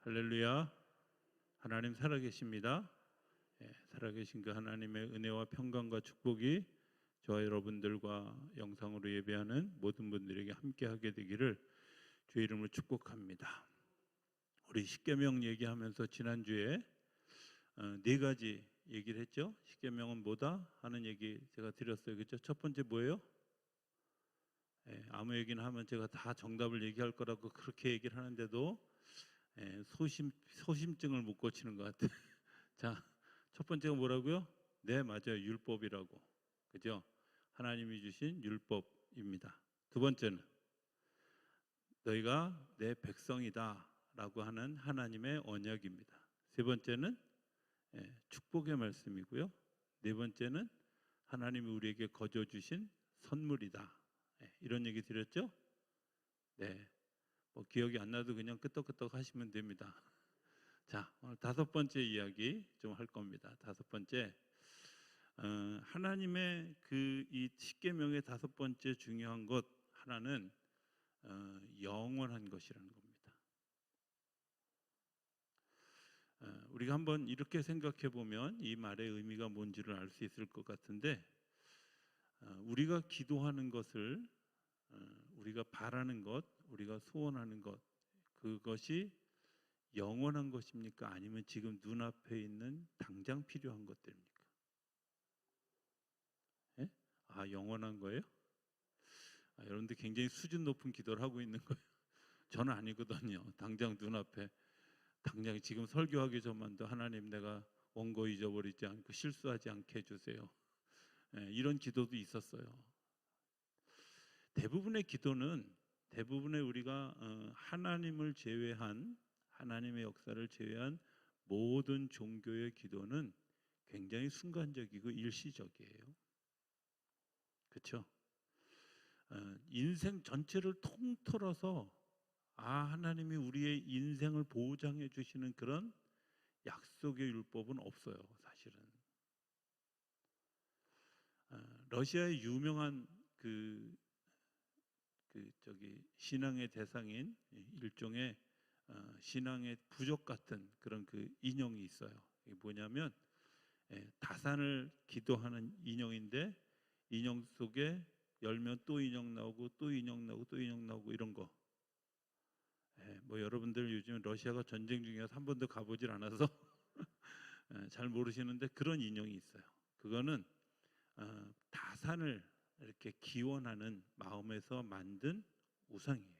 할렐루야. 하나님 살아계십니다. 살아계신 그 하나님의 은혜와 평강과 축복이 저와 여러분들과 영상으로 예배하는 모든 분들에게 함께하게 되기를 주의 이름으로 축복합니다. 우리 십계명 얘기하면서 지난주에 네 가지 얘기를 했죠. 십계명은 뭐다 하는 얘기 제가 드렸어요. 그렇죠? 첫 번째 뭐예요? 아무 얘기나 하면 제가 다 정답을 얘기할 거라고 그렇게 얘기를 하는데도 소심증을 못 고치는 것 같아요. 자, 첫 번째가 뭐라고요? 네, 맞아요. 율법이라고. 그죠? 하나님이 주신 율법입니다. 두 번째는 너희가 내 백성이다 라고 하는 하나님의 언약입니다. 세 번째는 축복의 말씀이고요. 네 번째는 하나님이 우리에게 거저 주신 선물이다. 이런 얘기 드렸죠? 네. 뭐 기억이 안 나도 그냥 끄떡끄떡 하시면 됩니다. 자, 오늘 다섯 번째 이야기 좀 할 겁니다. 다섯 번째, 하나님의 이 십계명의 다섯 번째 중요한 것 하나는 영원한 것이라는 겁니다. 우리가 한번 이렇게 생각해 보면 이 말의 의미가 뭔지를 알 수 있을 것 같은데, 우리가 기도하는 것을, 우리가 바라는 것, 우리가 소원하는 것, 그것이 영원한 것입니까? 아니면 지금 눈앞에 있는 당장 필요한 것들입니까? 예? 영원한 거예요? 여러분들 굉장히 수준 높은 기도를 하고 있는 거예요. 저는 아니거든요. 당장 눈앞에, 당장 지금 설교하기 전만도 하나님 내가 원고 잊어버리지 않고 실수하지 않게 해주세요. 이런 기도도 있었어요. 대부분의 기도는, 대부분의 우리가 하나님을 제외한, 하나님의 역사를 제외한 모든 종교의 기도는 굉장히 순간적이고 일시적이에요. 그렇죠? 인생 전체를 통틀어서 하나님이 우리의 인생을 보장해 주시는 그런 약속의 율법은 없어요, 사실은. 러시아의 유명한 신앙의 대상인 일종의 신앙의 부족 같은 그런 인형이 있어요. 이게 뭐냐면 다산을 기도하는 인형인데, 인형 속에 열면 또 인형 나오고 또 인형 나오고 또 인형 나오고 이런 거. 뭐 여러분들 요즘 러시아가 전쟁 중이어서 한 번도 가보질 않아서 잘 모르시는데 그런 인형이 있어요. 그거는 다산을 이렇게 기원하는 마음에서 만든 우상이에요.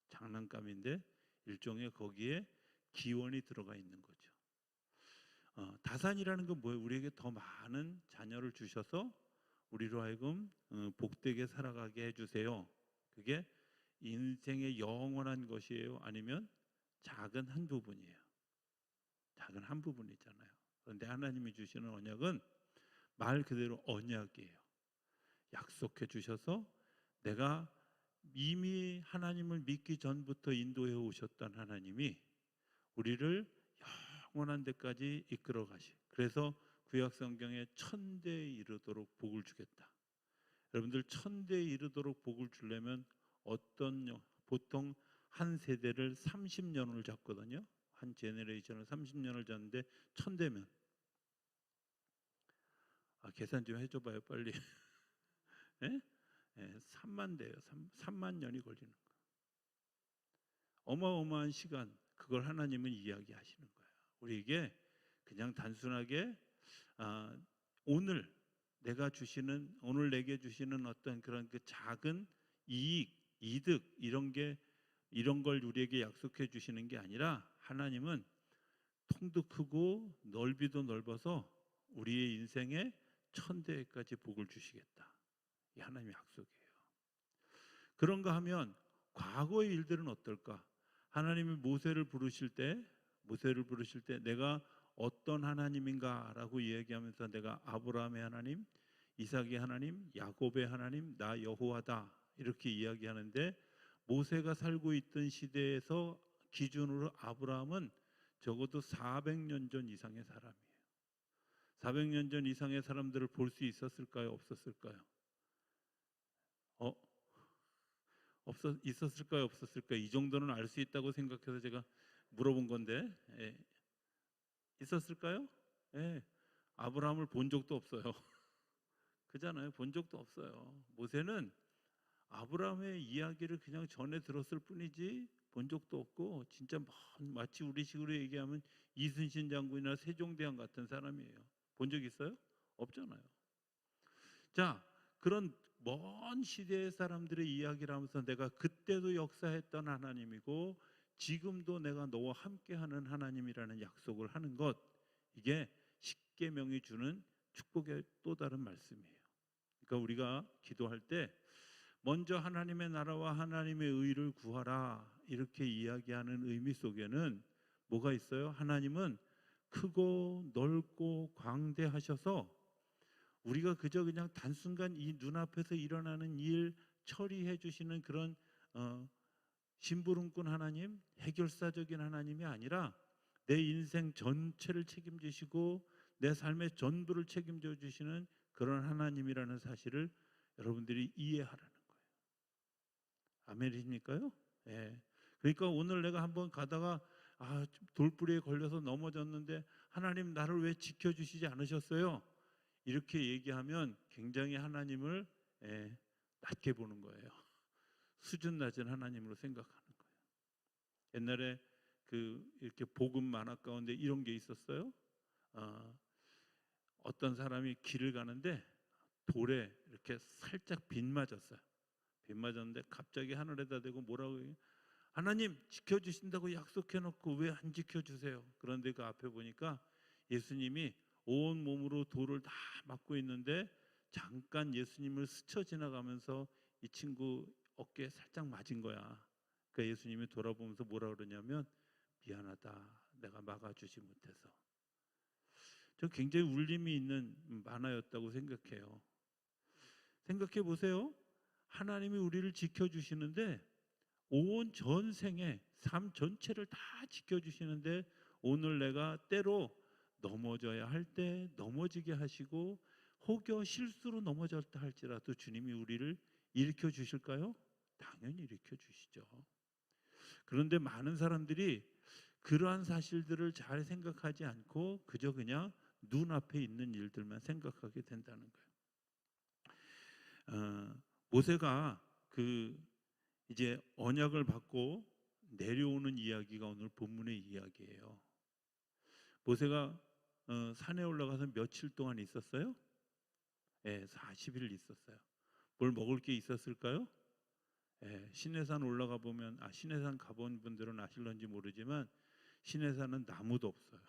장난감인데 일종의 거기에 기원이 들어가 있는 거죠. 다산이라는 건 뭐예요? 우리에게 더 많은 자녀를 주셔서 우리로 하여금 복되게 살아가게 해주세요. 그게 인생의 영원한 것이에요? 아니면 작은 한 부분이에요? 작은 한 부분이잖아요. 그런데 하나님이 주시는 언약은 말 그대로 언약이에요. 약속해 주셔서 내가 이미 하나님을 믿기 전부터 인도해 오셨던 하나님이 우리를 영원한 데까지 이끌어 가시. 그래서 구약 성경에 천대에 이르도록 복을 주겠다. 여러분들 천대에 이르도록 복을 주려면 보통 한 세대를 30년을 잡거든요. 한 제너레이션을 30년을 잡는데 천대면 계산 좀 해줘봐요 빨리. 예? 3만 대요. 3만 년이 걸리는 거. 어마어마한 시간, 그걸 하나님은 이야기하시는 거예요. 우리에게 그냥 단순하게 오늘 오늘 내게 주시는 어떤 그런 작은 이익, 이득 이런 걸 우리에게 약속해 주시는 게 아니라, 하나님은 통도 크고 넓이도 넓어서 우리의 인생에 천대까지 복을 주시겠다. 이 하나님의 약속이에요. 그런가 하면 과거의 일들은 어떨까? 하나님이 모세를 부르실 때 내가 어떤 하나님인가라고 이야기하면서 내가 아브라함의 하나님, 이삭의 하나님, 야곱의 하나님, 나 여호와다 이렇게 이야기하는데, 모세가 살고 있던 시대에서 기준으로 아브라함은 적어도 400년 전 이상의 사람이에요. 400년 전 이상의 사람들을 볼 수 있었을까요? 없었을까요? 있었을까요, 없었을까요? 이 정도는 알 수 있다고 생각해서 제가 물어본 건데, 있었을까요? 예, 아브라함을 본 적도 없어요. 그잖아요. 본 적도 없어요. 모세는 아브라함의 이야기를 그냥 전에 들었을 뿐이지 본 적도 없고, 진짜 마치 우리식으로 얘기하면 이순신 장군이나 세종대왕 같은 사람이에요. 본 적 있어요? 없잖아요. 자, 그런 먼 시대의 사람들의 이야기를 하면서 내가 그때도 역사했던 하나님이고 지금도 내가 너와 함께하는 하나님이라는 약속을 하는 것, 이게 십계명이 주는 축복의 또 다른 말씀이에요. 그러니까 우리가 기도할 때 먼저 하나님의 나라와 하나님의 의를 구하라 이렇게 이야기하는 의미 속에는 뭐가 있어요? 하나님은 크고 넓고 광대하셔서 우리가 그저 그냥 단순간 이 눈앞에서 일어나는 일 처리해 주시는 그런 심부름꾼 하나님, 해결사적인 하나님이 아니라 내 인생 전체를 책임지시고 내 삶의 전부를 책임져 주시는 그런 하나님이라는 사실을 여러분들이 이해하라는 거예요. 아멘이십니까요? 예. 그러니까 오늘 내가 한번 가다가 돌부리에 걸려서 넘어졌는데 하나님 나를 왜 지켜주시지 않으셨어요? 이렇게 얘기하면 굉장히 하나님을 낮게 보는 거예요. 수준 낮은 하나님으로 생각하는 거예요. 옛날에 이렇게 복음 만화 가운데 이런 게 있었어요. 어떤 사람이 길을 가는데 돌에 이렇게 살짝 빗 맞았어요. 빗 맞았는데 갑자기 하늘에다 대고 뭐라고 해요? 하나님 지켜주신다고 약속해놓고 왜 안 지켜주세요? 그런데 그 앞에 보니까 예수님이 온 몸으로 돌을 다 맞고 있는데 잠깐 예수님을 스쳐 지나가면서 이 친구 어깨에 살짝 맞은 거야. 그러니까 예수님이 돌아보면서 뭐라 그러냐면 미안하다, 내가 막아주지 못해서. 저 굉장히 울림이 있는 만화였다고 생각해요. 생각해 보세요. 하나님이 우리를 지켜주시는데 온 전생에 삶 전체를 다 지켜주시는데 오늘 내가 때로 넘어져야 할 때 넘어지게 하시고 혹여 실수로 넘어졌다 할지라도 주님이 우리를 일으켜 주실까요? 당연히 일으켜 주시죠. 그런데 많은 사람들이 그러한 사실들을 잘 생각하지 않고 그저 그냥 눈앞에 있는 일들만 생각하게 된다는 거예요. 모세가 이제 언약을 받고 내려오는 이야기가 오늘 본문의 이야기예요. 모세가 산에 올라가서 며칠 동안 있었어요? 네, 40일 있었어요. 뭘 먹을 게 있었을까요? 네, 시내산 올라가 보면 시내산 가본 분들은 아실런지 모르지만 시내산은 나무도 없어요.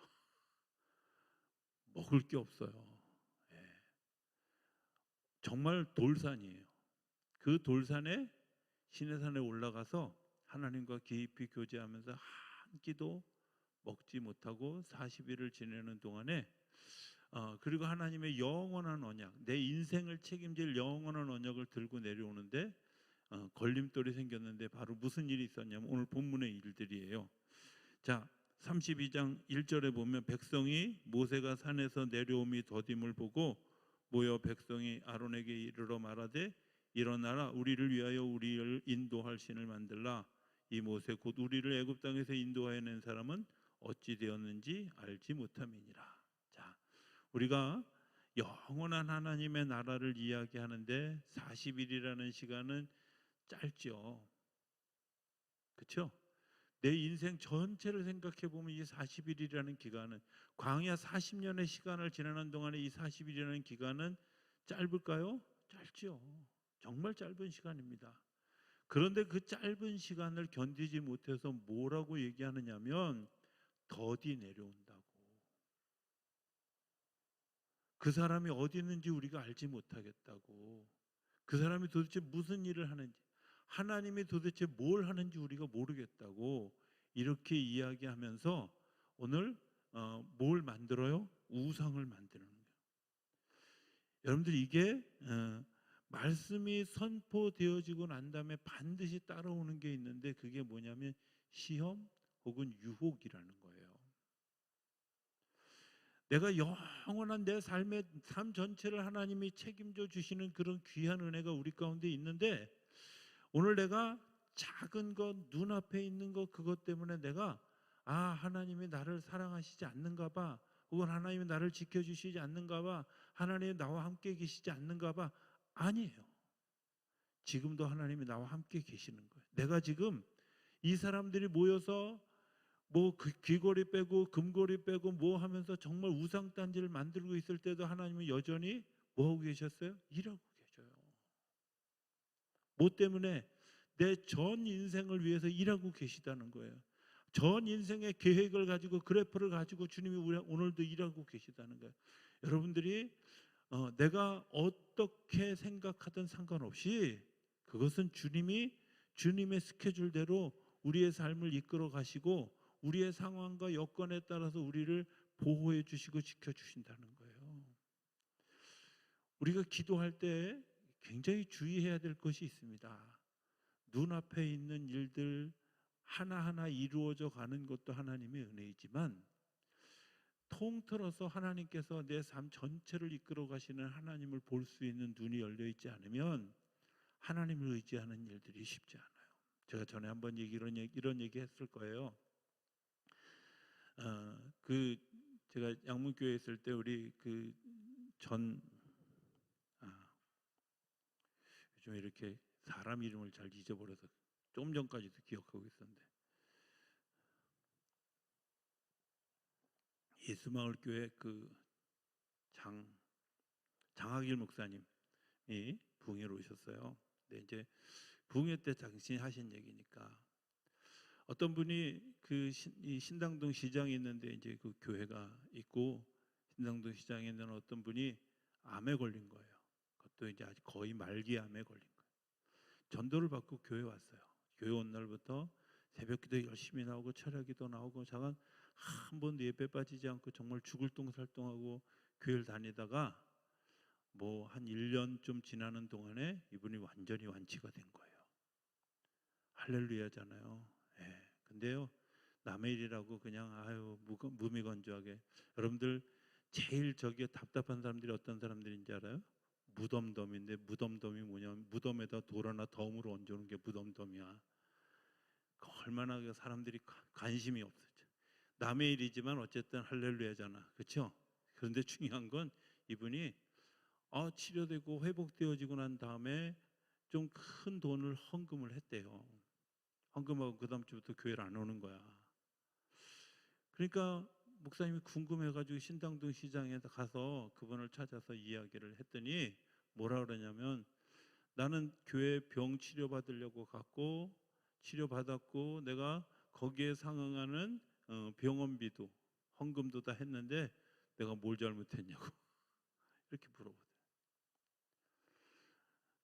먹을 게 없어요. 네, 정말 돌산이에요. 그 돌산에 시내산에 올라가서 하나님과 깊이 교제하면서 한 끼도 먹지 못하고 40일을 지내는 동안에 그리고 하나님의 영원한 언약, 내 인생을 책임질 영원한 언약을 들고 내려오는데 걸림돌이 생겼는데 바로 무슨 일이 있었냐면 오늘 본문의 일들이에요. 자, 32장 1절에 보면 백성이 모세가 산에서 내려옴이 더딤을 보고 모여 백성이 아론에게 이르러 말하되 일어나라, 우리를 위하여 우리를 인도할 신을 만들라. 이 모세 곧 우리를 애굽 땅에서 인도하여 낸 사람은 어찌 되었는지 알지 못함이니라. 자, 우리가 영원한 하나님의 나라를 이야기하는데 40일이라는 시간은 짧죠. 그렇죠? 내 인생 전체를 생각해 보면 이 40일이라는 기간은, 광야 40년의 시간을 지나는 동안에 이 40일이라는 기간은 짧을까요? 짧죠. 정말 짧은 시간입니다. 그런데 그 짧은 시간을 견디지 못해서 뭐라고 얘기하느냐면 더디 내려온다고. 그 사람이 어디 있는지 우리가 알지 못하겠다고. 그 사람이 도대체 무슨 일을 하는지, 하나님이 도대체 뭘 하는지 우리가 모르겠다고 이렇게 이야기하면서 오늘 뭘 만들어요? 우상을 만드는 거예요. 여러분들 이게 말씀이 선포되어지고 난 다음에 반드시 따라오는 게 있는데 그게 뭐냐면 시험 혹은 유혹이라는 거예요. 내가 영원한 내 삶의 삶 전체를 하나님이 책임져 주시는 그런 귀한 은혜가 우리 가운데 있는데 오늘 내가 작은 것, 눈앞에 있는 것, 그것 때문에 내가 하나님이 나를 사랑하시지 않는가 봐, 혹은 하나님이 나를 지켜주시지 않는가 봐, 하나님이 나와 함께 계시지 않는가 봐. 아니에요. 지금도 하나님이 나와 함께 계시는 거예요. 내가 지금 이 사람들이 모여서 뭐 귀걸이 빼고 금고리 빼고 뭐 하면서 정말 우상단지를 만들고 있을 때도 하나님은 여전히 뭐 하고 계셨어요? 일하고 계셔요. 뭐 때문에? 내 전 인생을 위해서 일하고 계시다는 거예요. 전 인생의 계획을 가지고, 그래프를 가지고 주님이 오늘도 일하고 계시다는 거예요. 여러분들이 내가 어떻게 생각하든 상관없이 그것은 주님의 스케줄대로 우리의 삶을 이끌어 가시고 우리의 상황과 여건에 따라서 우리를 보호해 주시고 지켜 주신다는 거예요. 우리가 기도할 때 굉장히 주의해야 될 것이 있습니다. 눈앞에 있는 일들 하나하나 이루어져 가는 것도 하나님의 은혜이지만, 통틀어서 하나님께서 내 삶 전체를 이끌어 가시는 하나님을 볼 수 있는 눈이 열려 있지 않으면 하나님을 의지하는 일들이 쉽지 않아요. 제가 전에 한번 이런 얘기 했을 거예요. 제가 양문교회에 있을 때 우리 요즘 이렇게 사람 이름을 잘 잊어버려서 조금 전까지도 기억하고 있었는데, 예수마을교회 장학일 목사님이 부흥회로 오셨어요. 근데 이제 부흥회 때 당신이 하신 얘기니까, 어떤 분이 이 신당동 시장에 있는데 이제 그 교회가 있고, 신당동 시장에 있는 어떤 분이 암에 걸린 거예요. 그것도 이제 아직 거의 말기 암에 걸린 거예요. 전도를 받고 교회 왔어요. 교회 온 날부터 새벽기도 열심히 나오고 철야기도 나오고, 잠깐 한 번도 예배 빠지지 않고 정말 죽을 똥살똥하고 교회를 다니다가 뭐 한 1년 좀 지나는 동안에 이분이 완전히 완치가 된 거예요. 할렐루야잖아요. 예. 근데요, 남의 일이라고 그냥 무미건조하게. 여러분들 제일 저기 답답한 사람들이 어떤 사람들인지 알아요? 무덤덤인데, 무덤덤이 뭐냐면 무덤에다 돌 하나 덤으로 얹어놓은 게 무덤덤이야. 얼마나 사람들이 관심이 없었죠. 남의 일이지만 어쨌든 할렐루야잖아, 그렇죠? 그런데 중요한 건 이분이 치료되고 회복되어지고 난 다음에 좀 큰 돈을 헌금을 했대요. 헌금하고 그 다음 주부터 교회를 안 오는 거야. 그러니까 목사님이 궁금해가지고 신당동 시장에 가서 그분을 찾아서 이야기를 했더니 뭐라 그러냐면, 나는 교회 병 치료받으려고 갔고 치료받았고 내가 거기에 상응하는 병원비도 헌금도 다 했는데 내가 뭘 잘못했냐고 이렇게 물어보더라고요.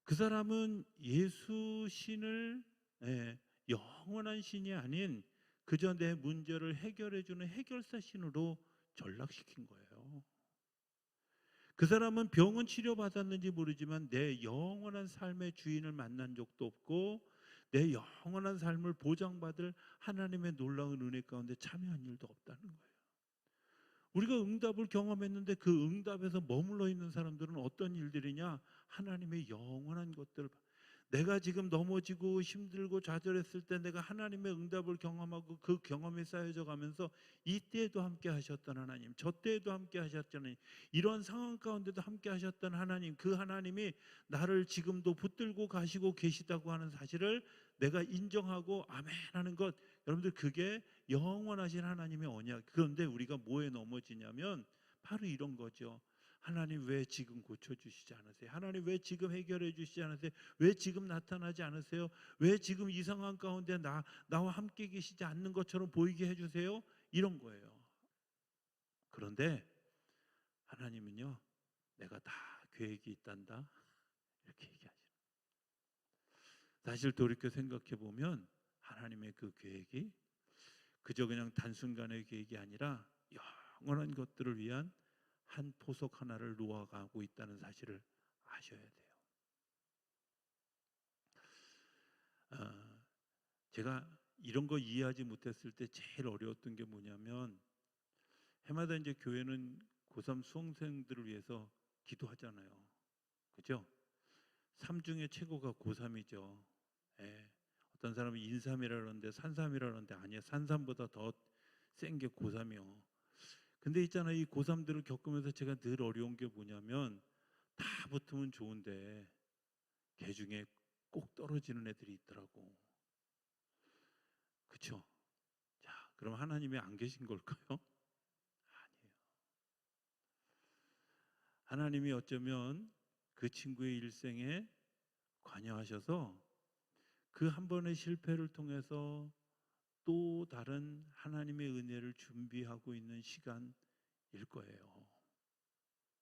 그 사람은 예수 신을 영원한 신이 아닌 그저 내 문제를 해결해주는 해결사 신으로 전락시킨 거예요. 그 사람은 병은 치료받았는지 모르지만 내 영원한 삶의 주인을 만난 적도 없고 내 영원한 삶을 보장받을 하나님의 놀라운 은혜 가운데 참여한 일도 없다는 거예요. 우리가 응답을 경험했는데 그 응답에서 머물러 있는 사람들은 어떤 일들이냐? 하나님의 영원한 것들. 내가 지금 넘어지고 힘들고 좌절했을 때 내가 하나님의 응답을 경험하고 그 경험이 쌓여져 가면서 이때에도 함께 하셨던 하나님, 저 때에도 함께 하셨잖아요. 이런 상황 가운데도 함께 하셨던 하나님, 그 하나님이 나를 지금도 붙들고 가시고 계시다고 하는 사실을 내가 인정하고 아멘 하는 것, 여러분들 그게 영원하신 하나님의 언약. 그런데 우리가 뭐에 넘어지냐면 바로 이런 거죠. 하나님 왜 지금 고쳐주시지 않으세요? 하나님 왜 지금 해결해 주시지 않으세요? 왜 지금 나타나지 않으세요? 왜 지금 이 상황 가운데 나와 함께 계시지 않는 것처럼 보이게 해주세요? 이런 거예요. 그런데 하나님은요, 내가 다 계획이 있단다 이렇게 얘기하죠. 사실 돌이켜 생각해 보면 하나님의 그 계획이 그저 그냥 단순간의 계획이 아니라 영원한 것들을 위한 한 포석 하나를 놓아가고 있다는 사실을 아셔야 돼요. 제가 이런 거 이해하지 못했을 때 제일 어려웠던 게 뭐냐면, 해마다 이제 교회는 고3 수험생들을 위해서 기도하잖아요. 그죠? 삶 중에 최고가 고3이죠. 예. 어떤 사람은 인삼이라 그러는데 산삼이라 그러는데 아니에요. 산삼보다 더 센 게 고삼이요. 근데 있잖아요. 이 고3들을 겪으면서 제가 늘 어려운 게 뭐냐면 다 붙으면 좋은데 개 중에 꼭 떨어지는 애들이 있더라고. 그렇죠? 자, 그럼 하나님이 안 계신 걸까요? 아니에요. 하나님이 어쩌면 그 친구의 일생에 관여하셔서 그 한 번의 실패를 통해서 또 다른 하나님의 은혜를 준비하고 있는 시간일 거예요.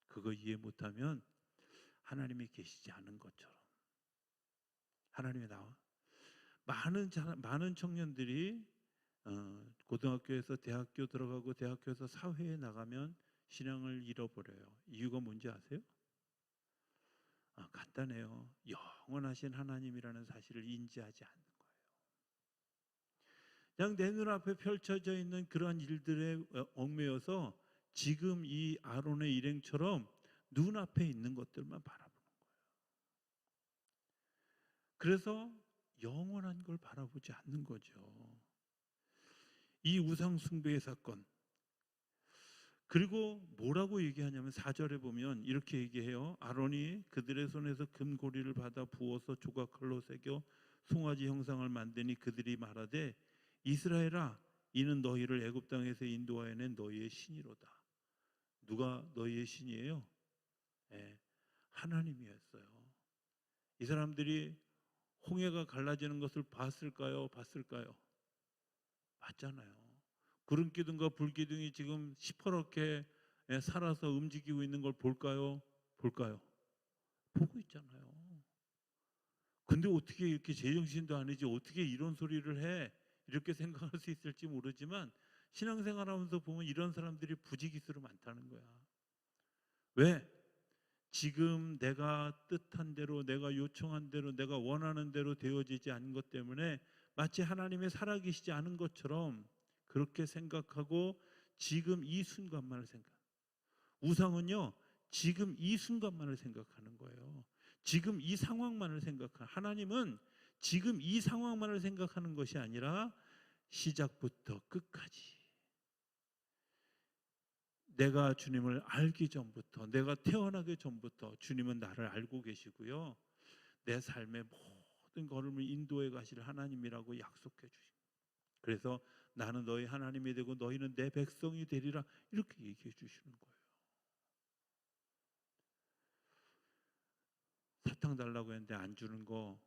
그거 이해 못하면 하나님이 계시지 않은 것처럼. 하나님이 나와 많은 청년들이 고등학교에서 대학교 들어가고 대학교에서 사회에 나가면 신앙을 잃어버려요. 이유가 뭔지 아세요? 간단해요. 영원하신 하나님이라는 사실을 인지하지 않는 거예요. 그냥 내 눈앞에 펼쳐져 있는 그러한 일들에 얽매여서 지금 이 아론의 일행처럼 눈앞에 있는 것들만 바라보는 거예요. 그래서 영원한 걸 바라보지 않는 거죠. 이 우상 숭배의 사건. 그리고 뭐라고 얘기하냐면 4절에 보면 이렇게 얘기해요. 아론이 그들의 손에서 금고리를 받아 부어서 조각칼로 새겨 송아지 형상을 만드니 그들이 말하되 이스라엘아 이는 너희를 애굽 땅에서 인도하여 낸 너희의 신이로다. 누가 너희의 신이에요? 네, 하나님이었어요. 이 사람들이 홍해가 갈라지는 것을 봤을까요? 봤을까요? 봤잖아요. 구름 기둥과 불 기둥이 지금 시퍼렇게 살아서 움직이고 있는 걸 볼까요? 볼까요? 보고 있잖아요. 근데 어떻게 이렇게 제정신도 아니지 어떻게 이런 소리를 해? 이렇게 생각할 수 있을지 모르지만 신앙생활하면서 보면 이런 사람들이 부지기수로 많다는 거야. 왜? 지금 내가 뜻한 대로 내가 요청한 대로 내가 원하는 대로 되어지지 않은 것 때문에 마치 하나님의 살아계시지 않은 것처럼 그렇게 생각하고 지금 이 순간만을 생각. 우상은요 지금 이 순간만을 생각하는 거예요. 지금 이 상황만을 생각하는. 하나님은 지금 이 상황만을 생각하는 것이 아니라 시작부터 끝까지 내가 주님을 알기 전부터 내가 태어나기 전부터 주님은 나를 알고 계시고요. 내 삶의 모든 걸음을 인도해 가실 하나님이라고 약속해 주신. 그래서 나는 너희 하나님이 되고 너희는 내 백성이 되리라 이렇게 얘기해 주시는 거예요. 사탕 달라고 했는데 안 주는 거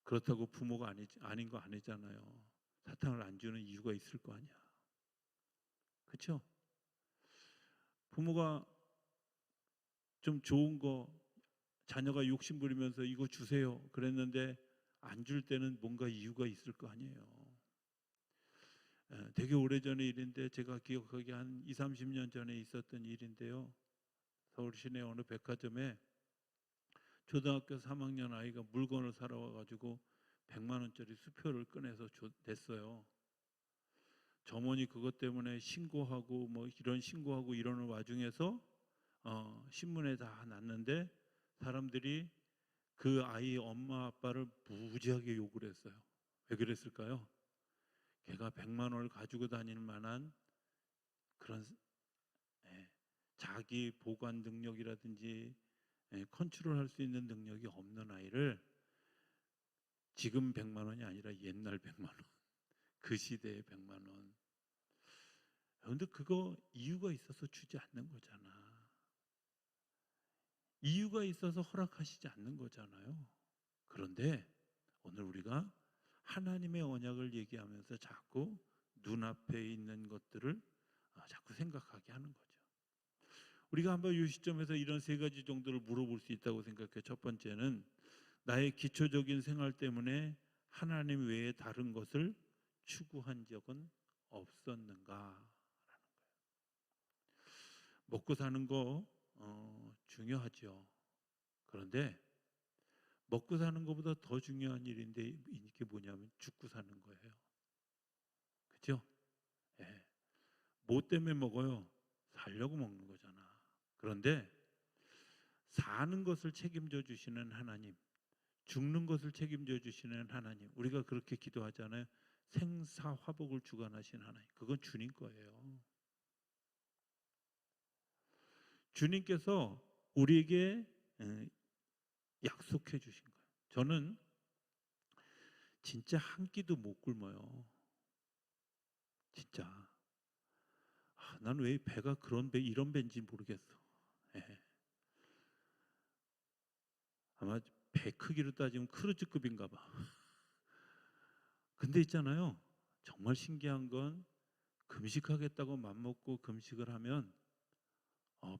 그렇다고 부모가 아닌 거 아니잖아요. 사탕을 안 주는 이유가 있을 거 아니야. 그렇죠? 부모가 좀 좋은 거 자녀가 욕심 부리면서 이거 주세요 그랬는데 안 줄 때는 뭔가 이유가 있을 거 아니에요. 되게 오래전의 일인데 제가 기억하기에 한 20, 30년 전에 있었던 일인데요. 서울 시내 어느 백화점에 초등학교 3학년 아이가 물건을 사러 와가지고 100만 원짜리 수표를 꺼내서 냈어요. 점원이 그것 때문에 신고하고 뭐 이런 신고하고 이러는 와중에서 신문에 다 났는데 사람들이 그 아이의 엄마 아빠를 무지하게 욕을 했어요. 왜 그랬을까요? 걔가 100만 원을 가지고 다닐 만한 그런 자기 보관 능력이라든지 컨트롤할 수 있는 능력이 없는 아이를 지금 100만 원이 아니라 옛날 100만 원, 그 시대의 100만 원. 그런데 그거 이유가 있어서 주지 않는 거잖아. 이유가 있어서 허락하시지 않는 거잖아요. 그런데 오늘 우리가 하나님의 언약을 얘기하면서 자꾸 눈앞에 있는 것들을 자꾸 생각하게 하는 거죠. 우리가 한번 이 시점에서 이런 세 가지 정도를 물어볼 수 있다고 생각해요. 첫 번째는 나의 기초적인 생활 때문에 하나님 외에 다른 것을 추구한 적은 없었는가라는 거예요. 먹고 사는 거 중요하죠. 그런데 먹고 사는 것보다 더 중요한 일인데 이게 뭐냐면 죽고 사는 거예요. 그렇죠? 예. 뭐 때문에 먹어요? 살려고 먹는 거잖아. 그런데 사는 것을 책임져 주시는 하나님, 죽는 것을 책임져 주시는 하나님, 우리가 그렇게 기도하잖아요. 생사화복을 주관하신 하나님, 그건 주님 거예요. 주님께서 우리에게 약속해 주신 거예요. 저는 진짜 한 끼도 못 굶어요. 진짜. 나는 왜 배가 그런 배, 이런 배인지 모르겠어. 예. 아마 배 크기로 따지면 크루즈급인가 봐. 근데 있잖아요. 정말 신기한 건 금식하겠다고 맘먹고 금식을 하면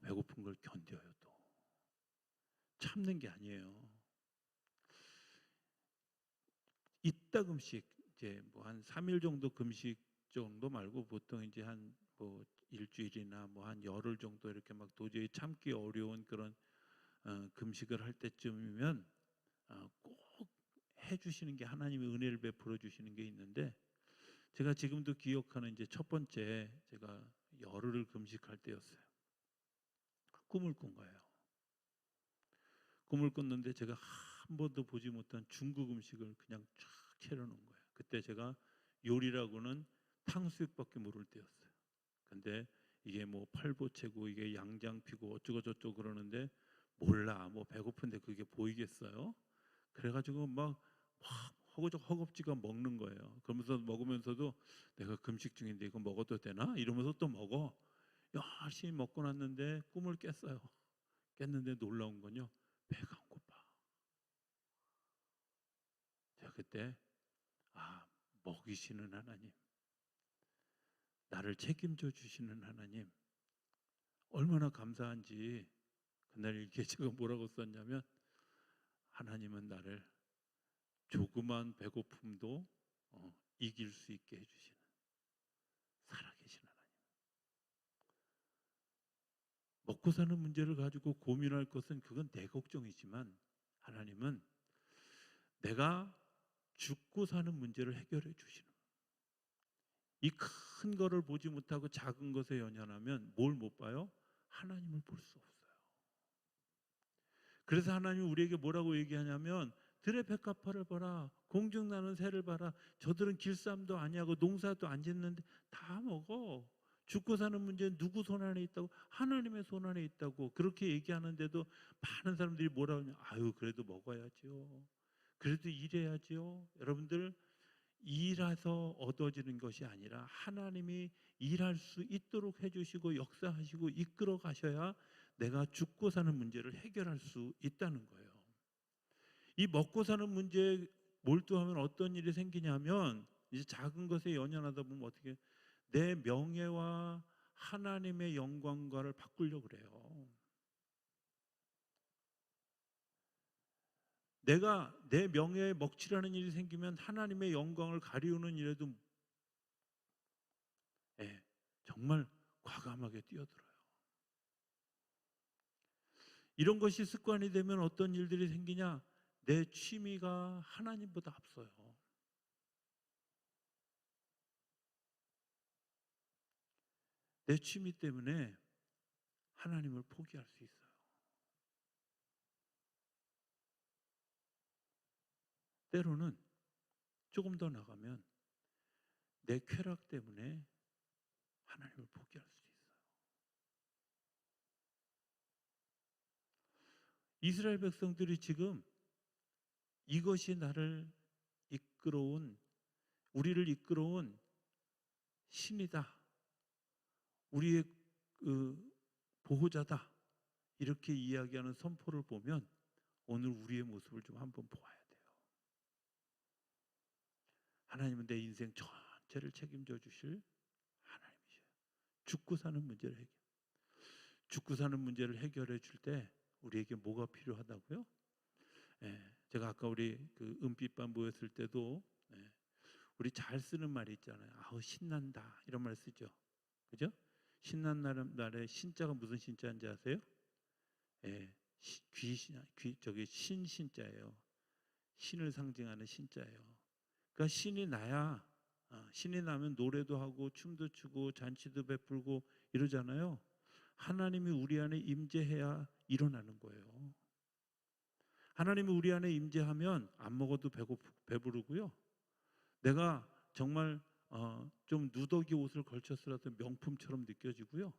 배고픈 걸 견뎌요 또. 참는 게 아니에요. 이따금씩 이제 뭐 한 3일 정도 금식 정도 말고 보통 이제 한 뭐 일주일이나 뭐 한 열흘 정도 이렇게 막 도저히 참기 어려운 그런 금식을 할 때쯤이면 꼭 해주시는 게, 하나님의 은혜를 베풀어 주시는 게 있는데, 제가 지금도 기억하는 이제 첫 번째 제가 열흘을 금식할 때였어요. 꿈을 꾼 거예요. 꿈을 꿨는데 제가 한 번도 보지 못한 중국 음식을 그냥 쫙 차려놓은 거예요. 그때 제가 요리라고는 탕수육밖에 모를 때였어요. 근데 이게 뭐 팔보채고 이게 양장피고 어쩌고 저쩌고 그러는데, 몰라, 뭐 배고픈데 그게 보이겠어요? 그래가지고 막 허겁지겁 먹는 거예요. 그러면서 먹으면서도 내가 금식 중인데 이거 먹어도 되나? 이러면서 또 먹어. 열심히 먹고 났는데 꿈을 깼어요. 깼는데 놀라운 건요, 배가 안 고파. 제가 그때 먹이시는 하나님, 나를 책임져 주시는 하나님, 얼마나 감사한지. 그날 이렇게 제가 뭐라고 썼냐면, 하나님은 나를 조그만 배고픔도 이길 수 있게 해주시는 살아계신 하나님. 먹고 사는 문제를 가지고 고민할 것은 그건 내 걱정이지만, 하나님은 내가 죽고 사는 문제를 해결해 주시는, 이 큰 거를 보지 못하고 작은 것에 연연하면 뭘 못 봐요? 하나님을 볼 수 없어요. 그래서 하나님이 우리에게 뭐라고 얘기하냐면, 들의 백합화를 봐라, 공중 나는 새를 봐라, 저들은 길쌈도 아니하고 농사도 안 짓는데 다 먹어. 죽고 사는 문제는 누구 손 안에 있다고? 하나님의 손 안에 있다고. 그렇게 얘기하는데도 많은 사람들이 뭐라고 하냐, 아유 그래도 먹어야지요, 그래도 일해야지요. 여러분들, 일해서 얻어지는 것이 아니라 하나님이 일할 수 있도록 해주시고 역사하시고 이끌어 가셔야 내가 죽고 사는 문제를 해결할 수 있다는 거예요. 이 먹고 사는 문제에 몰두하면 어떤 일이 생기냐면, 이제 작은 것에 연연하다 보면 어떻게, 내 명예와 하나님의 영광과를 바꾸려고 그래요. 내가 내 명예에 먹칠하는 일이 생기면 하나님의 영광을 가리우는 일에도 정말 과감하게 뛰어들어요. 이런 것이 습관이 되면 어떤 일들이 생기냐? 내 취미가 하나님보다 앞서요. 내 취미 때문에 하나님을 포기할 수 있어요. 때로는 조금 더 나가면 내 쾌락 때문에 하나님을 포기할 수도 있어요. 이스라엘 백성들이 지금 이것이 나를 이끌어온, 우리를 이끌어온 신이다, 우리의 보호자다, 이렇게 이야기하는 선포를 보면 오늘 우리의 모습을 좀 한번 보아야 돼요. 하나님은 내 인생 전체를 책임져 주실 하나님이셔요. 죽고 사는 문제를 해결해 줄 때 우리에게 뭐가 필요하다고요? 제가 아까 우리 그 은빛반 모였을 때도 우리 잘 쓰는 말이 있잖아요. 아우 신난다, 이런 말 쓰죠. 그죠? 신난 날에 신자가 무슨 신자인지 아세요? 저기 신자예요. 신을 상징하는 신자예요. 그러니까 신이 나야, 신이 나면 노래도 하고 춤도 추고 잔치도 베풀고 이러잖아요. 하나님이 우리 안에 임재해야 일어나는 거예요. 하나님이 우리 안에 임재하면 안 먹어도 배부르고요. 내가 정말 좀 누더기 옷을 걸쳤으라도 명품처럼 느껴지고요.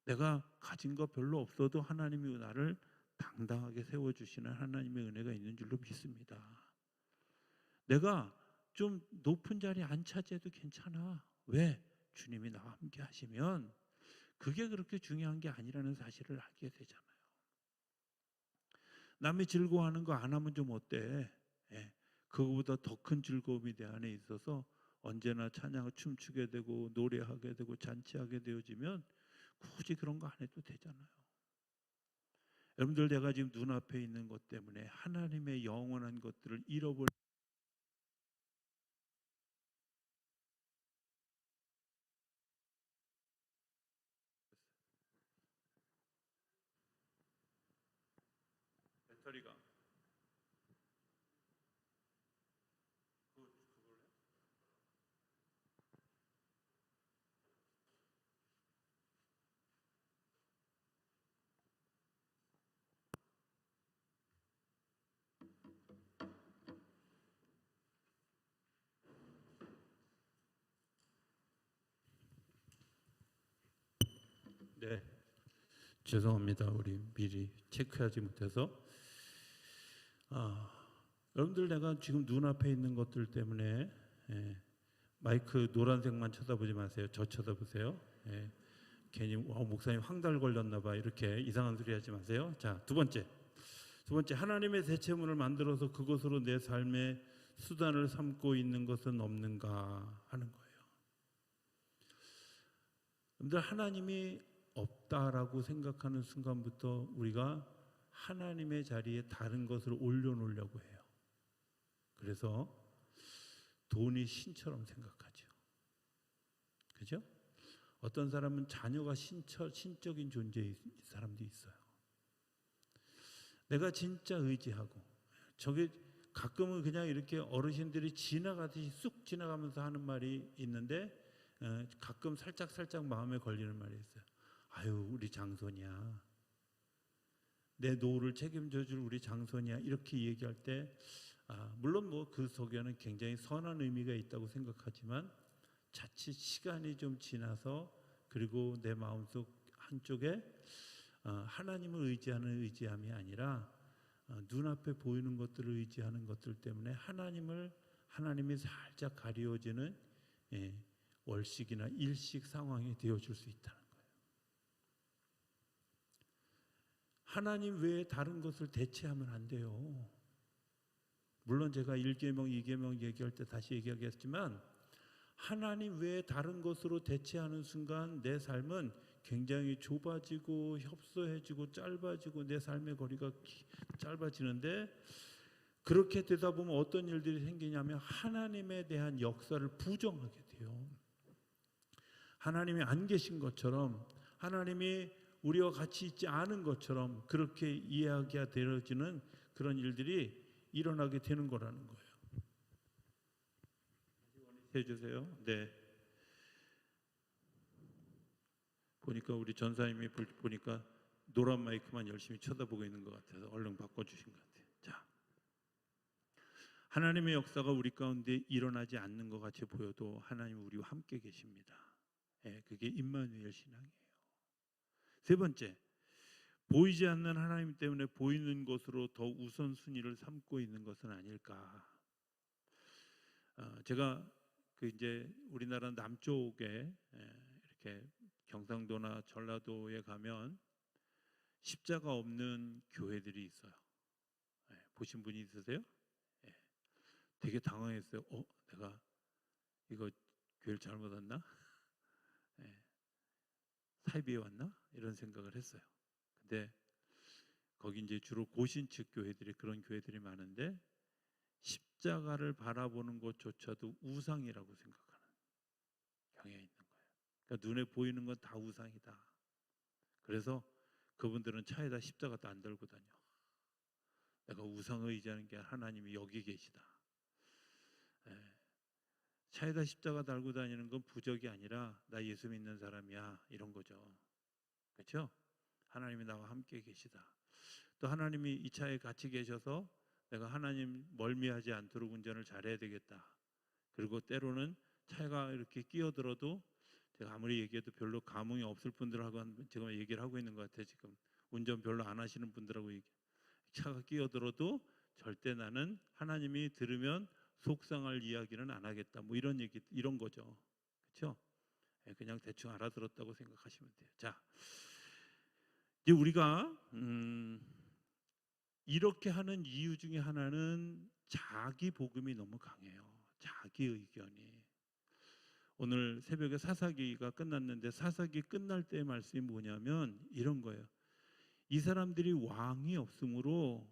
내가 가진 거 별로 없어도 하나님이 나를 당당하게 세워주시는 하나님의 은혜가 있는 줄로 믿습니다. 내가 좀 높은 자리 안 차지해도 괜찮아. 왜? 주님이 나와 함께 하시면 그게 그렇게 중요한 게 아니라는 사실을 알게 되잖아요. 남이 즐거워하는 거 안 하면 좀 어때? 예, 그거보다 더 큰 즐거움이 내 안에 있어서 언제나 찬양을 춤추게 되고 노래하게 되고 잔치하게 되어지면 굳이 그런 거 안 해도 되잖아요. 여러분들, 내가 지금 눈앞에 있는 것 때문에 하나님의 영원한 것들을 잃어버린 배터리가 네, 죄송합니다. 우리 미리 체크하지 못해서. 여러분들, 내가 지금 눈앞에 있는 것들 때문에 마이크 노란색만 쳐다보지 마세요. 저 쳐다보세요. 괜히 목사님 황달 걸렸나 봐 이렇게 이상한 소리 하지 마세요. 자, 두 번째, 하나님의 대체문을 만들어서 그것으로 내 삶의 수단을 삼고 있는 것은 없는가 하는 거예요. 여러분들, 하나님이 없다라고 생각하는 순간부터 우리가 하나님의 자리에 다른 것을 올려놓으려고 해요. 그래서 돈이 신처럼 생각하죠. 그죠? 어떤 사람은 자녀가 신적인 존재인 사람도 있어요. 내가 진짜 의지하고, 저게 가끔은 그냥 이렇게 어르신들이 지나가듯이 쑥 지나가면서 하는 말이 있는데 가끔 살짝 마음에 걸리는 말이 있어요. 아유, 우리 장손이야. 내 노후를 책임져 줄 우리 장손이야. 이렇게 얘기할 때 물론 뭐 그 속에는 굉장히 선한 의미가 있다고 생각하지만 자칫 시간이 좀 지나서 그리고 내 마음속 한쪽에 하나님을 의지하는 의지함이 아니라 눈앞에 보이는 것들을 의지하는 것들 때문에 하나님이 살짝 가리워지는 월식이나 일식 상황이 되어줄 수 있다는 거예요. 하나님 외에 다른 것을 대체하면 안 돼요. 물론 제가 1계명, 2계명 얘기할 때 다시 얘기하겠지만 하나님 외에 다른 것으로 대체하는 순간 내 삶은 굉장히 좁아지고 협소해지고 짧아지고 내 삶의 거리가 짧아지는데, 그렇게 되다 보면 어떤 일들이 생기냐면 하나님에 대한 역사를 부정하게 돼요. 하나님이 안 계신 것처럼, 하나님이 우리와 같이 있지 않은 것처럼 그렇게 이해하게 되어지는 그런 일들이 일어나게 되는 거라는 거예요. 해주세요. 네. 보니까 우리 전사님이 보니까 노란 마이크만 열심히 쳐다보고 있는 것 같아서 얼른 바꿔주신 것 같아요. 자, 하나님의 역사가 우리 가운데 일어나지 않는 것 같이 보여도 하나님 우리와 함께 계십니다. 그게 임마누엘 신앙이에요. 세 번째, 보이지 않는 하나님 때문에 보이는 것으로 더 우선순위를 삼고 있는 것은 아닐까. 제가 이제 우리나라 남쪽에 이렇게 경상도나 전라도에 가면 십자가 없는 교회들이 있어요. 보신 분이 있으세요? 되게 당황했어요. 내가 이거 교회를 잘못 왔나? 사이비에 왔나? 이런 생각을 했어요. 근데 거기 이제 주로 고신측 교회들이, 그런 교회들이 많은데 십자가를 바라보는 것조차도 우상이라고 생각하는 경향이 있는 거예요. 그러니까 눈에 보이는 건 다 우상이다. 그래서 그분들은 차에다 십자가도 안 달고 다녀. 내가 우상을 의지하는 게 하나님이 여기 계시다. 차에다 십자가 달고 다니는 건 부적이 아니라 나 예수 믿는 사람이야, 이런 거죠. 그렇죠? 하나님이 나와 함께 계시다. 또 하나님이 이 차에 같이 계셔서 내가 하나님 멀미하지 않도록 운전을 잘해야 되겠다. 그리고 때로는 차가 이렇게 끼어들어도 제가 아무리 얘기해도 별로 감흥이 없을 분들하고 제가 얘기를 하고 있는 것 같아요. 지금 운전 별로 안 하시는 분들하고 차가 끼어들어도 절대 나는 하나님이 들으면 속상할 이야기는 안 하겠다. 뭐 이런 얘기, 이런 거죠. 그렇죠? 그냥 대충 알아들었다고 생각하시면 돼요. 자, 이제 우리가 이렇게 하는 이유 중에 하나는 자기 복음이 너무 강해요. 자기 의견이. 오늘 새벽에 사사기가 끝났는데 사사기 끝날 때의 말씀이 뭐냐면 이런 거예요. 이 사람들이 왕이 없으므로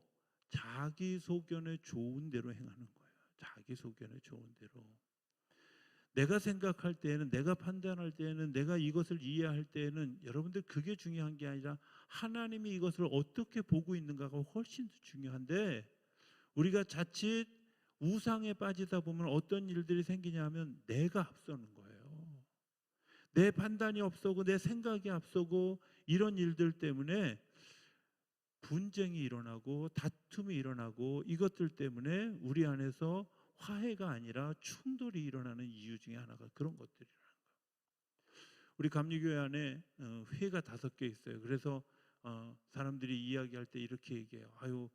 자기 소견에 좋은 대로 행하는 거예요. 자기 소견에 좋은 대로. 내가 생각할 때에는, 내가 판단할 때에는, 내가 이것을 이해할 때에는 여러분들 그게 중요한 게 아니라 하나님이 이것을 어떻게 보고 있는가가 훨씬 더 중요한데, 우리가 자칫 우상에 빠지다 보면 어떤 일들이 생기냐 하면 내가 앞서는 거예요. 내 판단이 앞서고 내 생각이 앞서고 이런 일들 때문에 분쟁이 일어나고 다툼이 일어나고 이것들 때문에 우리 안에서 화해가 아니라 충돌이 일어나는 이유 중에 하나가 그런 것들이라는 거예요. 우리 감리교회 안에 회가 5개 있어요. 그래서 사람들이 이야기할 때 이렇게 얘기해요. 아유,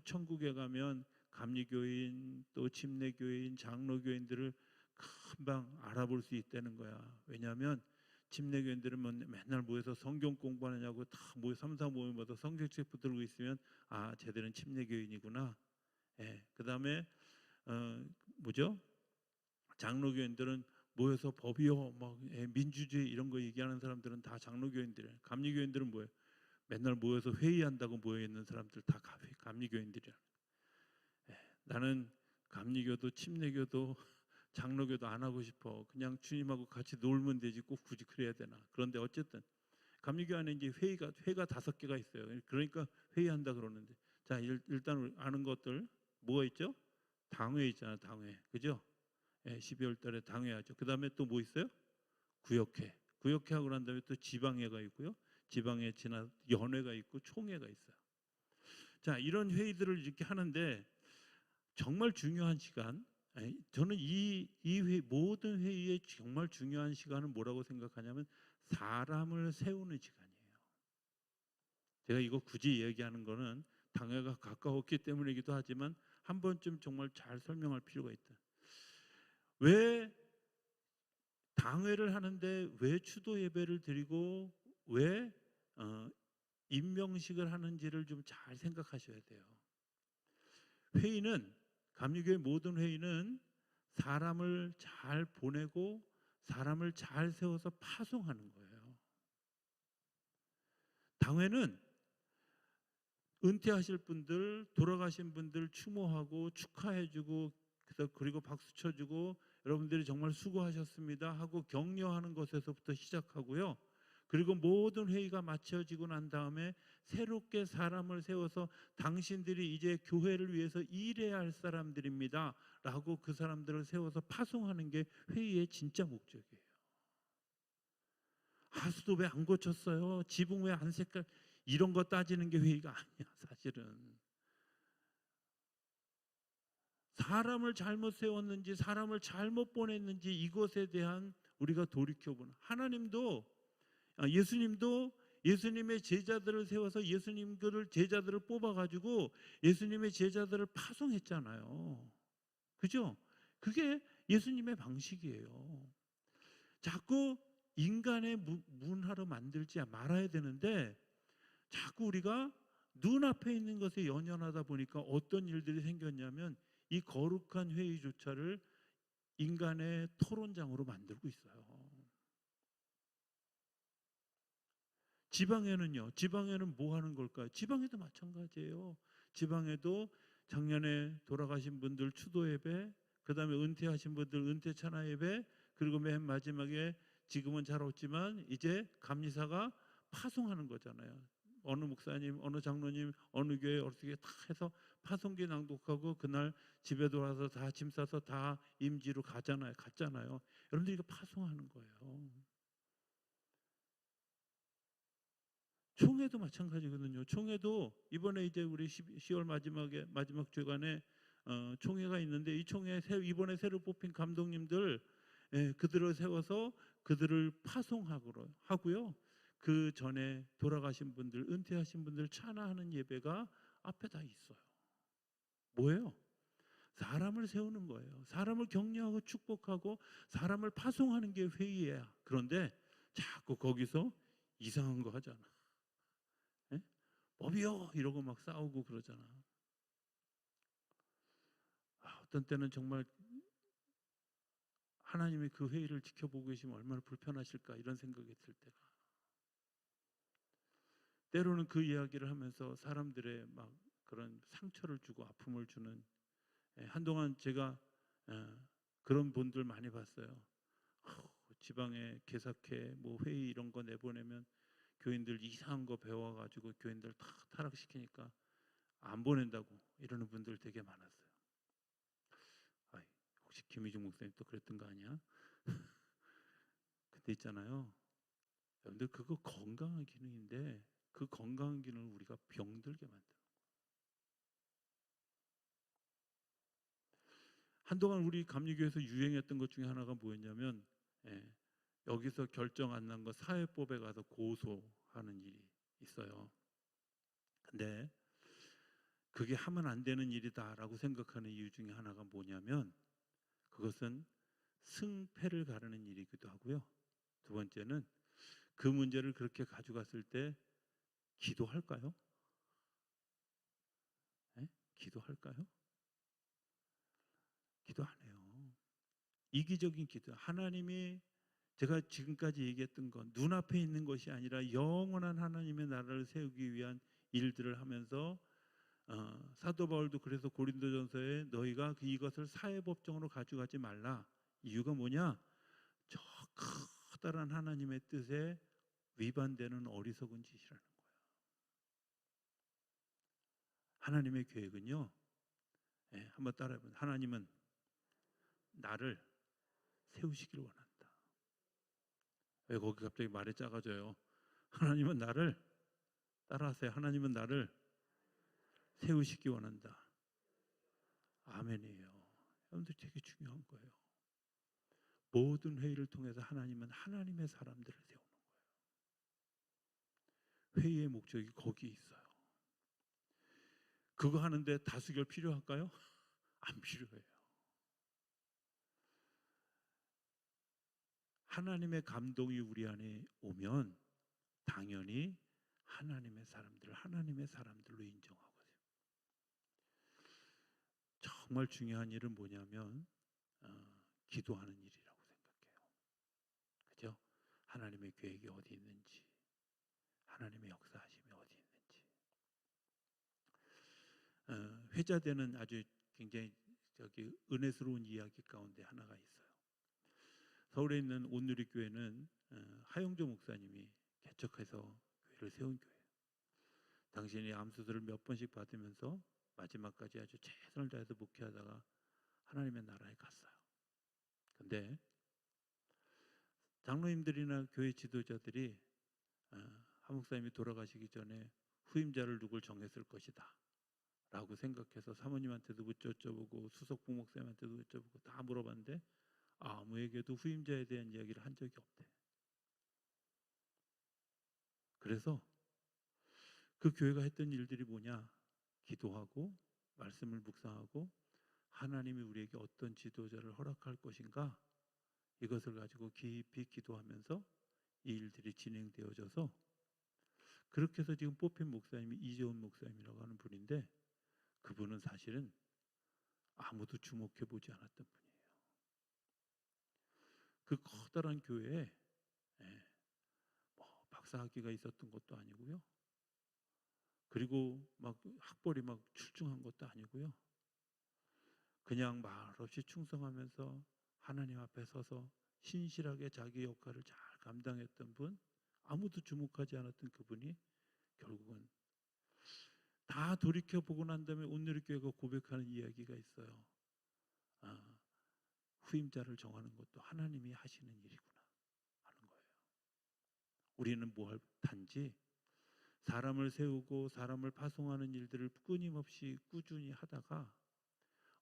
천국에 가면 감리교인 또 침례교인 장로교인들을 금방 알아볼 수 있다는 거야. 왜냐하면 침례교인들은 맨날 모여서 성경 공부하느냐고 다 모여 3, 4 모임마다 성경책 붙들고 있으면 아, 쟤들은 침례교인이구나. 예. 그다음에 뭐죠? 장로교인들은 모여서 법이요, 막 민주주의 이런 거 얘기하는 사람들은 다 장로교인들이에요. 감리교인들은 뭐예요? 맨날 모여서 회의한다고 모여 있는 사람들 다 감리교인들이야. 예. 나는 감리교도 침례교도 장로교도 안 하고 싶어. 그냥 주님하고 같이 놀면 되지 꼭 굳이 그래야 되나. 그런데 어쨌든 감리교 안에 이제 회가 5개가 있어요. 그러니까 회의한다 그러는데, 자, 일단 아는 것들 뭐가 있죠? 당회 있잖아, 당회. 그죠? 예, 12월 달에 당회하죠. 그다음에 또 뭐 있어요? 구역회. 구역회 하고 난 다음에 또 지방회가 있고요. 지방회 지나 연회가 있고 총회가 있어요. 자, 이런 회의들을 이렇게 하는데 정말 중요한 시간. 저는 모든 회의의 정말 중요한 시간은 뭐라고 생각하냐면 사람을 세우는 시간이에요. 제가 이거 굳이 얘기하는 거는 당회가 가까웠기 때문이기도 하지만 한 번쯤 정말 잘 설명할 필요가 있다. 왜 당회를 하는데 왜 추도 예배를 드리고 왜 임명식을 하는지를 좀 잘 생각하셔야 돼요. 회의는, 감리교회 모든 회의는 사람을 잘 보내고 사람을 잘 세워서 파송하는 거예요. 당회는 은퇴하실 분들, 돌아가신 분들 추모하고 축하해주고 그리고 박수 쳐주고 여러분들이 정말 수고하셨습니다 하고 격려하는 것에서부터 시작하고요. 그리고 모든 회의가 마쳐지고 난 다음에 새롭게 사람을 세워서 당신들이 이제 교회를 위해서 일해야 할 사람들입니다 라고 그 사람들을 세워서 파송하는 게 회의의 진짜 목적이에요. 하수도 왜 안 고쳤어요? 지붕 왜 안 색깔? 이런 거 따지는 게 회의가 아니야. 사실은 사람을 잘못 세웠는지 사람을 잘못 보냈는지 이것에 대한 우리가 돌이켜보는, 하나님도 예수님도 예수님의 제자들을 세워서 예수님들 제자들을 뽑아가지고 예수님의 제자들을 파송했잖아요. 그죠? 그게 예수님의 방식이에요. 자꾸 인간의 문화로 만들지 말아야 되는데 자꾸 우리가 눈앞에 있는 것에 연연하다 보니까 어떤 일들이 생겼냐면 이 거룩한 회의조차를 인간의 토론장으로 만들고 있어요. 지방에는요. 지방에는 뭐 하는 걸까요? 지방에도 마찬가지예요. 지방에도 작년에 돌아가신 분들 추도 예배, 그다음에 은퇴하신 분들 은퇴 찬양 예배, 그리고 맨 마지막에 지금은 잘 없지만 이제 감리사가 파송하는 거잖아요. 어느 목사님, 어느 장로님, 어느 교회 어떻게 다 해서 파송기 낭독하고 그날 집에 돌아서 다 짐 싸서 다 임지로 갔잖아요. 여러분들이 이거 파송하는 거예요. 총회도 마찬가지거든요. 총회도 이번에 이제 우리 10월 마지막 주간에 총회가 있는데 이 총회 이번에 새로 뽑힌 감독님들 그들을 세워서 그들을 하고요. 그 전에 돌아가신 분들, 은퇴하신 분들 찬양하는 예배가 앞에 다 있어요. 뭐예요? 사람을 세우는 거예요. 사람을 격려하고 축복하고 사람을 파송하는 게 회의야. 그런데 자꾸 거기서 이상한 거 하잖아. 예? 법이요 이러고 막 싸우고 그러잖아. 어떤 때는 정말 하나님이 그 회의를 지켜보고 계시면 얼마나 불편하실까 이런 생각이 들 때가. 때로는 그 이야기를 하면서 사람들의 막 그런 상처를 주고 아픔을 주는 한동안 제가 그런 분들 많이 봤어요. 지방에 개사회 뭐 회의 이런 거 내보내면 교인들 이상한 거 배워가지고 교인들 다 타락시키니까 안 보낸다고 이러는 분들 되게 많았어요. 혹시 김희중 목사님 또 그랬던 거 아니야? 근데 있잖아요. 여러분들 그거 건강한 기능인데 그 건강한 기능을 우리가 병들게 만드는 거예요. 한동안 우리 감리교에서 유행했던 것 중에 하나가 뭐였냐면 여기서 결정 안 난 거 사회법에 가서 고소하는 일이 있어요. 근데 그게 하면 안 되는 일이다라고 생각하는 이유 중에 하나가 뭐냐면 그것은 승패를 가르는 일이기도 하고요. 두 번째는 그 문제를 그렇게 가져갔을 때 기도할까요? 기도할까요? 기도 안 해요. 이기적인 기도. 하나님이 제가 지금까지 얘기했던 건 눈앞에 있는 것이 아니라 영원한 하나님의 나라를 세우기 위한 일들을 하면서 사도 바울도 그래서 고린도전서에 너희가 이것을 사회법정으로 가져가지 말라. 이유가 뭐냐? 저 커다란 하나님의 뜻에 위반되는 어리석은 짓이라는 거예요. 하나님의 계획은요. 한번 따라해보세요. 하나님은 나를 세우시기를 원한다. 왜 거기 갑자기 말이 작아져요? 하나님은 나를 따라하세요. 하나님은 나를 세우시기 원한다. 아멘이에요. 여러분들 되게 중요한 거예요. 모든 회의를 통해서 하나님은 하나님의 사람들을 세우는 거예요. 회의의 목적이 거기 있어요. 그거 하는데 다수결 필요할까요? 안 필요해요. 하나님의 감동이 우리 안에 오면 당연히 하나님의 사람들로 인정하고요. 정말 중요한 일은 뭐냐면 기도하는 일이라고 생각해요. 그죠? 하나님의 계획이 어디 있는지, 하나님의 역사하심이 어디 있는지. 회자되는 아주 굉장히 은혜스러운 이야기 가운데 하나가 있어요. 서울에 있는 온누리교회는 하용조 목사님이 개척해서 교회를 세운 교회예요. 당신이 암수술을 몇 번씩 받으면서 마지막까지 아주 최선을 다해서 목회하다가 하나님의 나라에 갔어요. 근데 장로님들이나 교회 지도자들이 한 목사님이 돌아가시기 전에 후임자를 누굴 정했을 것이다 라고 생각해서 사모님한테도 여쭤보고 수석 부목사님한테도 여쭤보고 다 물어봤는데 아무에게도 후임자에 대한 이야기를 한 적이 없대. 그래서 그 교회가 했던 일들이 뭐냐? 기도하고 말씀을 묵상하고 하나님이 우리에게 어떤 지도자를 허락할 것인가 이것을 가지고 깊이 기도하면서 이 일들이 진행되어져서 그렇게 해서 지금 뽑힌 목사님이 이재훈 목사님이라고 하는 분인데 그분은 사실은 아무도 주목해 보지 않았던 분이에요. 그 커다란 교회에 뭐 박사학위가 있었던 것도 아니고요. 그리고 막 학벌이 막 출중한 것도 아니고요. 그냥 말없이 충성하면서 하나님 앞에 서서 신실하게 자기 역할을 잘 감당했던 분, 아무도 주목하지 않았던 그분이 결국은 다 돌이켜보고 난 다음에 온누리교회가 고백하는 이야기가 있어요. 후임자를 정하는 것도 하나님이 하시는 일이구나 하는 거예요. 우리는 단지 사람을 세우고 사람을 파송하는 일들을 끊임없이 꾸준히 하다가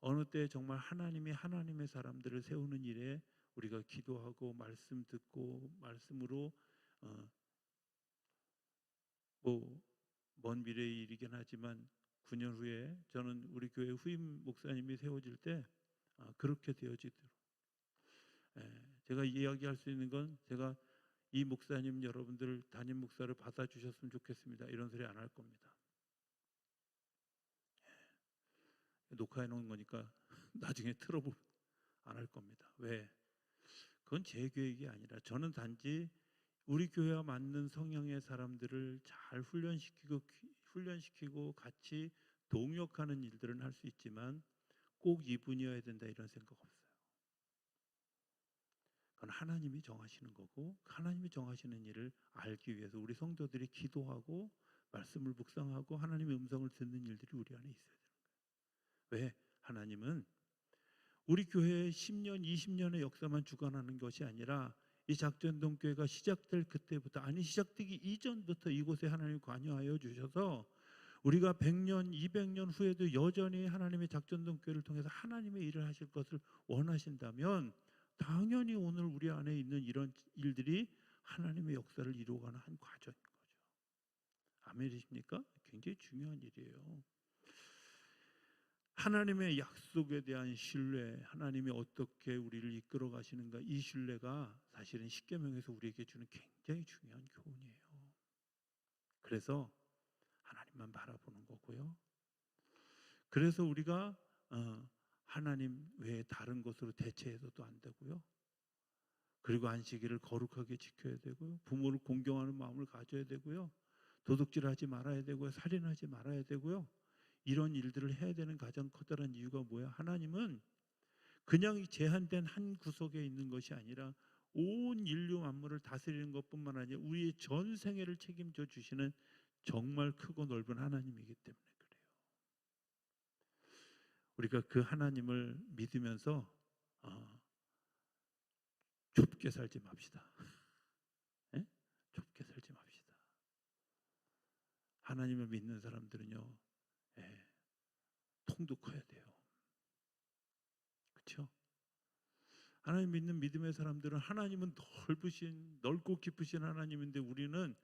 어느 때 정말 하나님이 하나님의 사람들을 세우는 일에 우리가 기도하고 말씀 듣고 말씀으로 어, 뭐먼 미래의 일이긴 하지만 9년 후에 저는 우리 교회 후임 목사님이 세워질 때 그렇게 되어지도록 제가 이야기할 수 있는 건 제가 이 목사님 여러분들 담임 목사를 받아주셨으면 좋겠습니다. 이런 소리 안 할 겁니다. 녹화해 놓은 거니까 나중에 틀어보면 안 할 겁니다. 왜? 그건 제 계획이 아니라 저는 단지 우리 교회와 맞는 성향의 사람들을 잘 훈련시키고 같이 동역하는 일들은 할 수 있지만 꼭 이분이어야 된다 이런 생각 없어요. 그건 하나님이 정하시는 거고 하나님이 정하시는 일을 알기 위해서 우리 성도들이 기도하고 말씀을 묵상하고 하나님의 음성을 듣는 일들이 우리 안에 있어야 되는 거예요. 왜? 하나님은 우리 교회의 10년, 20년의 역사만 주관하는 것이 아니라 이 작전동교회가 시작될 그때부터 아니 시작되기 이전부터 이곳에 하나님이 관여하여 주셔서 우리가 100년, 200년 후에도 여전히 하나님의 작전동교회를 통해서 하나님의 일을 하실 것을 원하신다면 당연히 오늘 우리 안에 있는 이런 일들이 하나님의 역사를 이루어가는 한 과정인 거죠. 아멘이십니까? 굉장히 중요한 일이에요. 하나님의 약속에 대한 신뢰, 하나님이 어떻게 우리를 이끌어 가시는가 이 신뢰가 사실은 십계명에서 우리에게 주는 굉장히 중요한 교훈이에요. 그래서 하나님만 바라보는 거고요. 그래서 우리가 하나님 외에 다른 것으로 대체해서도 안 되고요. 그리고 안식일을 거룩하게 지켜야 되고요. 부모를 공경하는 마음을 가져야 되고요. 도둑질하지 말아야 되고요. 살인하지 말아야 되고요. 이런 일들을 해야 되는 가장 커다란 이유가 뭐야? 하나님은 그냥 제한된 한 구석에 있는 것이 아니라 온 인류 만물을 다스리는 것뿐만 아니라 우리의 전 생애를 책임져 주시는 정말 크고 넓은 하나님이기 때문에 그래요. 우리가 그 하나님을 믿으면서 좁게 살지 맙시다. 네? 좁게 살지 맙시다. 하나님을 믿는 사람들은요, 통도 커야 돼요. 그렇죠? 하나님 믿는 믿음의 사람들은 하나님은 넓고 깊으신 하나님인데 우리는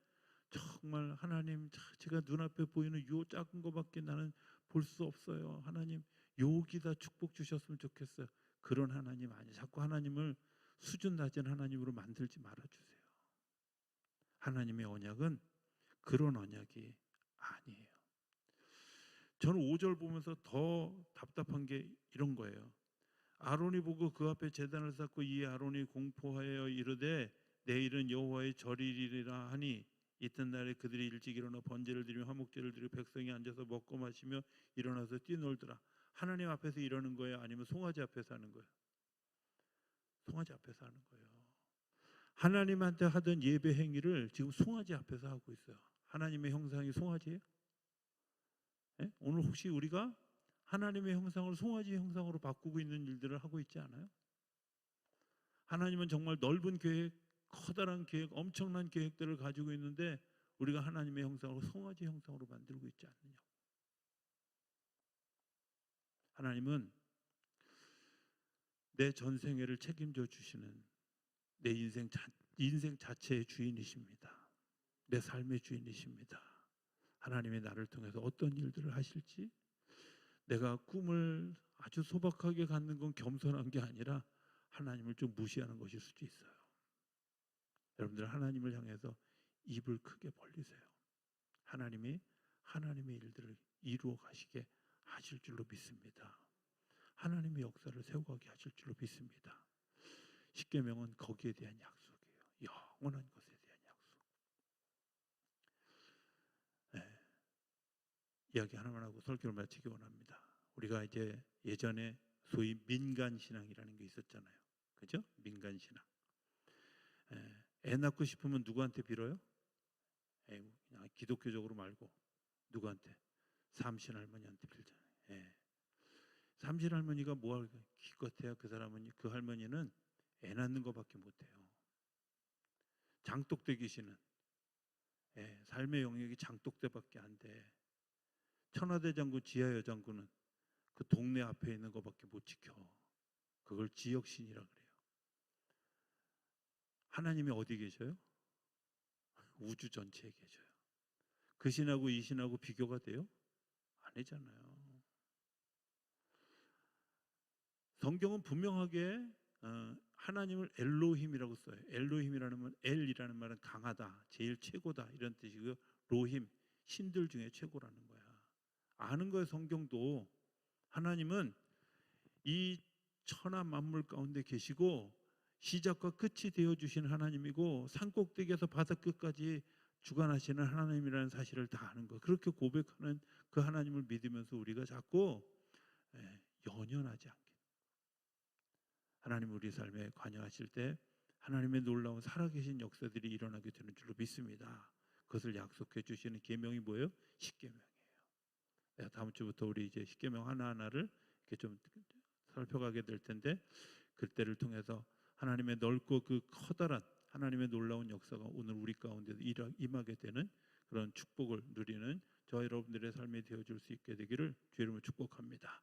정말 하나님 제가 눈앞에 보이는 요 작은 거밖에 나는 볼 수 없어요. 하나님 여기다 축복 주셨으면 좋겠어요. 그런 하나님 아니에요. 자꾸 하나님을 수준 낮은 하나님으로 만들지 말아주세요. 하나님의 언약은 그런 언약이 아니에요. 저는 5절 보면서 더 답답한 게 이런 거예요. 아론이 보고 그 앞에 제단을 쌓고 이 아론이 공포하여 이르되 내일은 여호와의 절일이라 하니 이튿날에 그들이 일찍 일어나 번제를 드리며 화목제를 드리고 백성이 앉아서 먹고 마시며 일어나서 뛰놀더라. 하나님 앞에서 이러는 거예요? 아니면 송아지 앞에서 하는 거예요? 송아지 앞에서 하는 거예요. 하나님한테 하던 예배 행위를 지금 송아지 앞에서 하고 있어요. 하나님의 형상이 송아지예요? 네? 오늘 혹시 우리가 하나님의 형상을 송아지 형상으로 바꾸고 있는 일들을 하고 있지 않아요? 하나님은 정말 넓은 계획, 커다란 계획, 엄청난 계획들을 가지고 있는데 우리가 하나님의 형상으로 송아지 형상으로 만들고 있지 않느냐. 하나님은 내 전생애를 책임져 주시는 내 인생 자체의 주인이십니다. 내 삶의 주인이십니다. 하나님의 나를 통해서 어떤 일들을 하실지 내가 꿈을 아주 소박하게 갖는 건 겸손한 게 아니라 하나님을 좀 무시하는 것일 수도 있어요. 여러분들 하나님을 향해서 입을 크게 벌리세요. 하나님이 하나님의 일들을 이루어 가시게 하실 줄로 믿습니다. 하나님의 역사를 세워가게 하실 줄로 믿습니다. 십계명은 거기에 대한 약속이에요. 영원한 것에 대한 약속. 네. 이야기 하나만 하고 설교를 마치기 원합니다. 우리가 이제 예전에 소위 민간신앙이라는 게 있었잖아요. 그죠? 민간신앙. 애 낳고 싶으면 누구한테 빌어요? 그냥 기독교적으로 말고 누구한테? 삼신할머니한테 빌잖아요. 삼신할머니가 뭐 할 기껏해야 그 사람은 그 할머니는 애 낳는 것밖에 못해요. 장독대 귀신은 삶의 영역이 장독대밖에 안 돼. 천하대장군 지하여장군은 그 동네 앞에 있는 것밖에 못 지켜. 그걸 지역신이라 그래요. 하나님이 어디 계셔요? 우주 전체에 계셔요. 그 신하고 이 신하고 비교가 돼요? 아니잖아요. 성경은 분명하게 하나님을 엘로힘이라고 써요. 엘로힘이라는 말, 엘이라는 말은 강하다, 제일 최고다 이런 뜻이고요. 로힘, 신들 중에 최고라는 거야. 아는 거예요. 성경도 하나님은 이 천하 만물 가운데 계시고 시작과 끝이 되어주신 하나님이고 산꼭대기에서 바다 끝까지 주관하시는 하나님이라는 사실을 다 아는 거. 그렇게 고백하는 그 하나님을 믿으면서 우리가 자꾸 연연하지 않게 하나님 우리 삶에 관여하실 때 하나님의 놀라운 살아계신 역사들이 일어나게 되는 줄로 믿습니다. 그것을 약속해 주시는 계명이 뭐예요? 십계명이에요. 다음 주부터 우리 이제 십계명 하나하나를 이렇게 좀 살펴가게 될 텐데 그때를 통해서 하나님의 넓고 그 커다란 하나님의 놀라운 역사가 오늘 우리 가운데 임하게 되는 그런 축복을 누리는 저 여러분들의 삶이 되어줄 수 있게 되기를 주의 이름으로 축복합니다.